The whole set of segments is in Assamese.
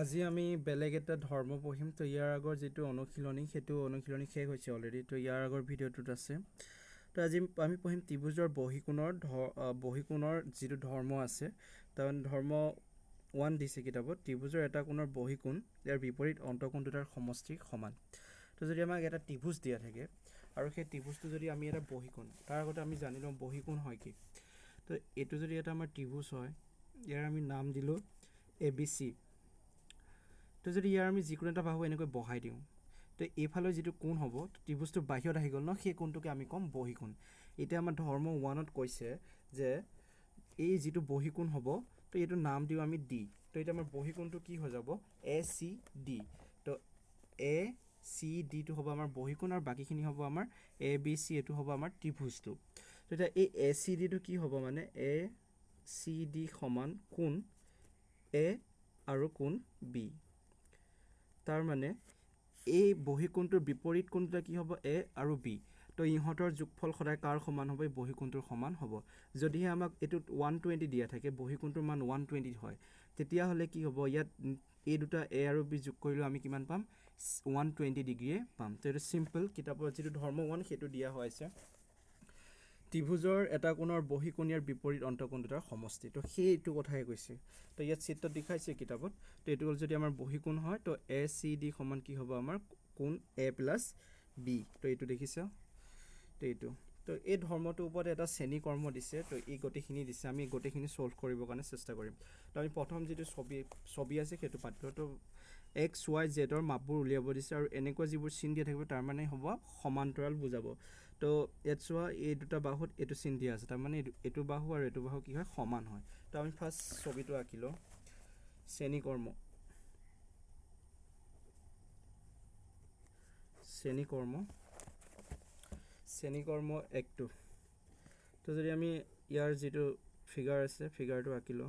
আজি আমি বেলেগ এটা ধৰ্ম পঢ়িম তো ইয়াৰ আগৰ যিটো অনুশীলনী সেইটো অনুশীলনী শেষ হৈছে অলৰেডি তো ইয়াৰ আগৰ ভিডিঅ'টোত আছে তো আজি আমি পঢ়িম ত্ৰিভুজৰ বহিকোণৰ যিটো ধৰ্ম আছে তাৰ ধৰ্ম 1 দিছে কিতাপত ত্ৰিভুজৰ এটা কোণৰ বহিকোণ ইয়াৰ বিপৰীত অন্তকোণ দুটাৰ সমষ্টি সমান তো যদি আমাক এটা ত্ৰিভুজ দিয়া থাকে আৰু সেই ত্ৰিভুজটো যদি আমি এটা বহিকোণ তাৰ আগতে আমি জানি লওঁ বহিকোণ হয় কি তো এইটো যদি এটা আমাৰ ত্ৰিভুজ হয় ইয়াৰ আমি নাম দিলোঁ ABC তো যদি ইয়াৰ আমি যিকোনো এটা বাহু এনেকৈ বহাই দিওঁ তো এইফালৰ যিটো কোণ হ'ব ত্ৰিভুজটোৰ বাহিৰত আহি গ'ল ন সেই কোণটোকে আমি ক'ম বহিকোণ এতিয়া আমাৰ ধৰ্ম 1ত কৈছে যে এই যিটো বহিকোণ হ'ব তো এইটো নাম দিওঁ আমি D তো এতিয়া আমাৰ বহিকোণটো কি হৈ যাব ACD তো ACD টো হ'ব আমাৰ বহিকোণ আৰু বাকিখিনি হ'ব আমাৰ ABC এটো হ'ব আমাৰ ত্ৰিভুজটো তো এতিয়া এই ACD টো কি হ'ব মানে ACD সমান কোণ A আৰু কোণ B তাৰ মানে এই বহিকোণটোৰ বিপৰীত কোণটো কি হ'ব A আৰু B তো ইহঁতৰ যোগফল সদায় কাৰ সমান হ'ব এই বহিকোণটোৰ সমান হ'ব যদিহে আমাক এটোত 120 দিয়া থাকে বহিকোণটোৰ মান 120 হয় তেতিয়া হলে কি হ'ব ইয়াত এই দুটা A আৰু B যোগ কৰিলে আমি কিমান পাম 120 ডিগ্ৰী পাম তো এটা সিম্পল কিতাপৰ যিটো ধৰ্ম 1 সেইটো দিয়া হৈছে ত্ৰিভুজৰ এটা কোণৰ বহিকোণীয়াৰ বিপৰীত অন্তকোণ দুটাৰ সমষ্টি তো সেইটো কথাই কৈছে তো ইয়াত চিত্ৰত দেখাইছে কিতাপত তো এইটো যদি আমাৰ বহিকোণ হয় তো ACD সমান কি হ'ব আমাৰ কোণ A + B তো এইটো দেখিছা তো এইটো তো এই ধৰ্মটোৰ ওপৰত এটা শ্ৰেণী কৰ্ম দিছে তো এই গতিখিনি দিছে আমি গতিখিনি সলভ কৰিবৰ কাৰণে চেষ্টা কৰিম তো আমি প্ৰথম যেটো ছবি আছে সেইটো পাতিলো তো x y z ৰ মাপবোৰ উলিয়াব দিছে আৰু এনেকুৱা যিবোৰ চিন দিয়া থাকিব তাৰ মানে হ'ব সমান্তৰাল বুজাব তো ইয়াত চোৱা এই দুটা বাহুত এটো চিন দিয়া আছে তাৰ মানে এটো বাহু আৰু এটো বাহু কি হয় সমান হয় তো আমি ফাৰ্স্ট ছবিটো আঁকিলো শ্ৰেণী কৰ্ম একটো তো যদি আমি ইয়াৰ যিটো ফিগাৰ আছে ফিগাৰটো আঁকিলো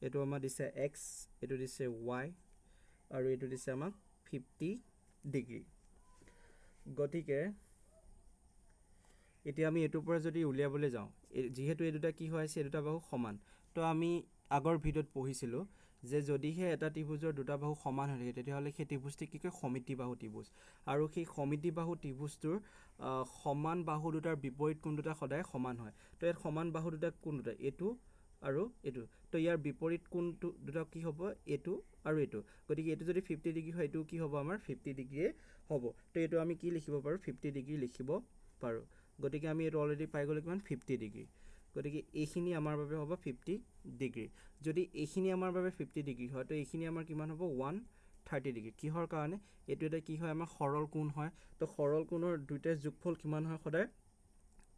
এটো আমাৰ দিছে x এটো দিছে y আৰু এটো দিছে আমাক 50 ডিগ্ৰী গতিকে এতিয়া আমি এটোৰ পৰা যদি উলিয়াবলৈ যাওঁ যেহেতু এই দুটা কি হয় আছে দুটা বাহু সমান তো আমি আগৰ ভিডিঅ'ত পঢ়িছিলো যে যদিহে এটা ত্ৰিভুজৰ দুটা বাহু সমান হয় তেতিয়া হলে সেই ত্ৰিভুজটি কি কয় সমমিতিবাহু ত্ৰিভুজ আৰু সেই সমমিতিবাহু ত্ৰিভুজটোৰ সমান বাহু দুটাৰ বিপৰীত কোণ দুটা সদায় সমান হয় তো ইয়াত সমান বাহু দুটা কোণ দুটা এটো আৰু এটো তো ইয়াৰ বিপৰীত কোণটো দুটা কি হ'ব এটো আৰু এটো গতিকে এটো যদি 50 ডিগ্ৰী হয় এটো কি হ'ব আমাৰ 50 ডিগ্ৰী হ'ব তো এটো আমি কি লিখিব পাৰো 50 ডিগ্ৰী লিখিব পাৰো গতিকে আমি এটো অলৰেডি পাই গ'লো কিমান 50 ডিগ্ৰী গতিকে এইখিনি আমাৰ বাবে হ'ব 50 ডিগ্ৰী যদি এইখিনি আমাৰ বাবে 50 ডিগ্ৰী হয় তো এইখিনি আমাৰ কিমান হ'ব 130 ডিগ্ৰী কিহৰ কাৰণে এটো এটা কি হয় আমাৰ সৰল কোণ হয় তো সৰল কোণৰ দুইটা যোগফল কিমান হয় সদায়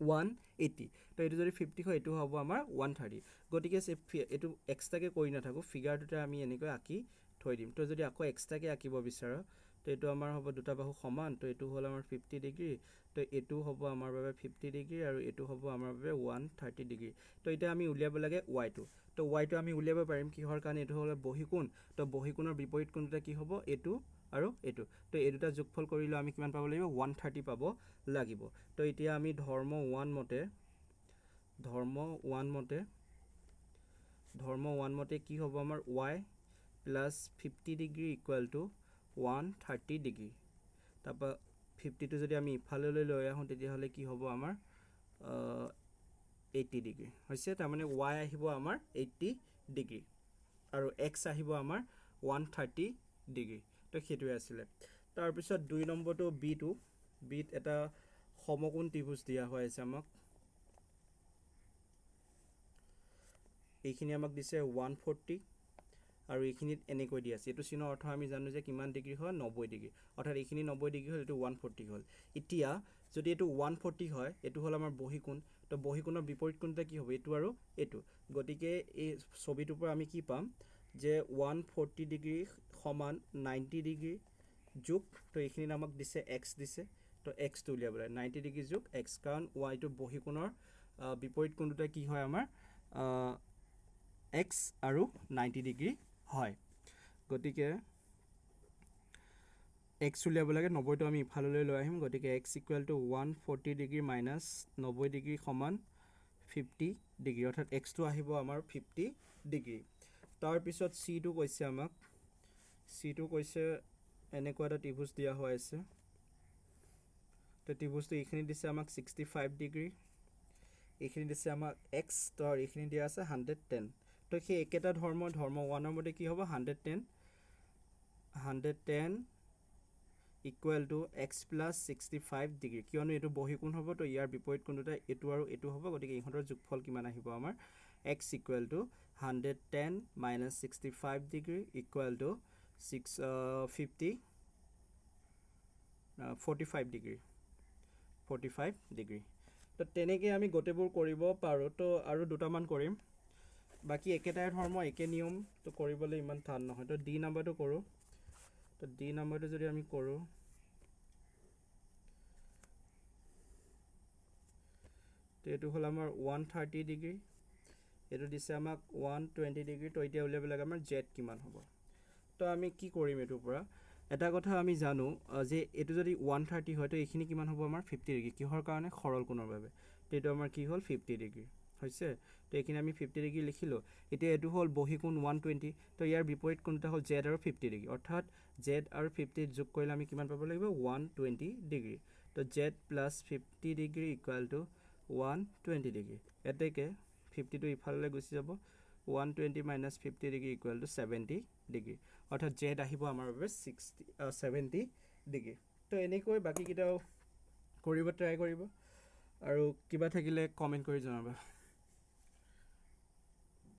180 তো এটো যদি 50 হয় এটো হ'ব আমাৰ 130 গতিকে এটো এক্সট্ৰাকে কৰি নাথাকো ফিগাৰটোতে আমি এনেকৈ আঁকি থৈ দিম তো যদি আকৌ এক্সট্ৰাকে আঁকিব বিচাৰা তো এটো আমাৰ হ'ব দুটা বাহু সমান তো এটো হ'ল আমাৰ 50 ডিগ্ৰী তো এটো হ'ব আমাৰ বাবে 50 ডিগ্ৰী আৰু এটো হ'ব আমাৰ বাবে 130 ডিগ্ৰী তো এটা আমি উলিয়াব লাগে y টো তো y টো আমি উলিয়াব পাৰিম কিহৰ কাৰণে এটো হ'ল বহিকোণ তো বহিকোণৰ বিপৰীত কোণটা কি হ'ব এটো আৰু এটো তো এই দুটা যোগফল কৰিলে আমি কিমান পাব লাগিব 130 পাব লাগিব তো এতিয়া আমি ধৰ্ম 1 মতে কি হ'ব আমাৰ y + 50 ডিগ্ৰী = 130 ডিগ্ৰী তাপা 50 টো যদি আমি ইফাললৈ লৈ আহোঁ তেতিয়া হলে কি হ'ব আমাৰ 80 ডিগ্ৰী হৈছে তাৰ মানে y আহিব আমাৰ 80 ডিগ্ৰী আৰু x আহিব আমাৰ 130 ডিগ্ৰী তো হেতুৱে আছিল তাৰ পিছত 2 নম্বৰটো বিত এটা সমকোণ ত্ৰিভুজ দিয়া হৈ আছে আমাক এইখিনি আমাক দিছে 140 আৰু এইখিনিত এনেকৈ দিয়া আছে এটো চিনৰ অৰ্থ আমি জানো যে কিমান ডিগ্ৰী হয় 90 ডিগ্ৰী অৰ্থাৎ এইখিনি 90 ডিগ্ৰী হ'ল এটো 140 হ'ল এতিয়া যদি এটো 140 হয় এটো হ'ল আমাৰ বহিকোণ তো বহিকোণৰ বিপৰীত কোণটা কি হ'ব এটো আৰু এটো গতিকে এই ছবিটোৰ পৰা আমি কি পাম যে 140 ডিগ্ৰী সমান 90 ডিগ্ৰী যোগ তো এইখিনি আমাক দিছে x দিছে তো x টো উলিয়াবলৈ 90 ডিগ্ৰী যোগ x কাৰণ y টো বহিকোণৰ বিপৰীত কোণ দুটা কি হয় আমাৰ x আৰু 90 ডিগ্ৰী হয় গতিকে x উলিয়াব লাগে 90 টো আমি ইফাললৈ লৈ আহিম গতিকে x = 140 ডিগ্ৰী - 90 ডিগ্ৰী সমান 50 ডিগ্ৰী অৰ্থাৎ x টো আহিব আমাৰ 50 ডিগ্ৰী তাৰপিছত চিটো কৈছে আমাক চিটো কৈছে এনেকুৱা এটা ত্ৰিভুজ দিয়া হৈ আছে তো ত্ৰিভুজটো এইখিনি দিছে আমাক 65 ডিগ্ৰী এইখিনি দিছে আমাক এক্স তো আৰু এইখিনি দিয়া আছে 110 তো সেই একেটা ধৰ্ম 1ৰ মতে কি হ'ব 110 equal to x plus 65 degree কিয়নো এইটো বহিকোণ হ'ব তো ইয়াৰ বিপৰীত কোণটোতে এইটো আৰু এইটো হ'ব গতিকে ইহঁতৰ যোগফল কিমান আহিব আমাৰ x equal to 110 minus 65 degree equal to 45 degree 45 degree তো তেনেকৈ আমি গোটেইবোৰ কৰিব পাৰোঁ তো আৰু দুটামান কৰিম বাকী একেটাই ধৰ্ম একে নিয়ম তো কৰিবলৈ ইমান টান নহয় তো ডি নাম্বাৰটো কৰোঁ তো ডি নাম্বাৰটো যদি আমি কৰোঁ তো এইটো হ'ল আমাৰ 130 ডিগ্ৰী এইটো দিছে আমাক 120 ডিগ্ৰী তো এতিয়া উলিয়াব লাগে আমাৰ জেড কিমান হ'ব তো আমি কি কৰিম এইটোৰ পৰা এটা কথা আমি জানো যে এইটো যদি 130 হয় তো এইখিনি কিমান হ'ব আমাৰ 50 ডিগ্ৰী কিহৰ কাৰণে সৰল কোণৰ বাবে তো এইটো আমাৰ কি হ'ল 50 ডিগ্ৰী হৈছে তো এইখিনি আমি 50 ডিগ্ৰী লিখিলোঁ এতিয়া এইটো হ'ল বহিকোণ 120 তো ইয়াৰ বিপৰীত কোণটা হ'ল জেড আৰু 50 ডিগ্ৰী অৰ্থাৎ জেড আৰু 50 যোগ কৰিলে আমি কিমান পাব লাগিব 120 ডিগ্ৰী তো Z plus 50 degree equal to 120 degree এতেকে 50টো ইফালে গুচি যাব 120 minus 50 degree equal to 70 degree অৰ্থাৎ জেড আহিব আমাৰ বাবে 70 ডিগ্ৰী তো এনেকৈ বাকীকেইটাও কৰিব ট্ৰাই কৰিব আৰু কিবা থাকিলে কমেণ্ট কৰি জনাবা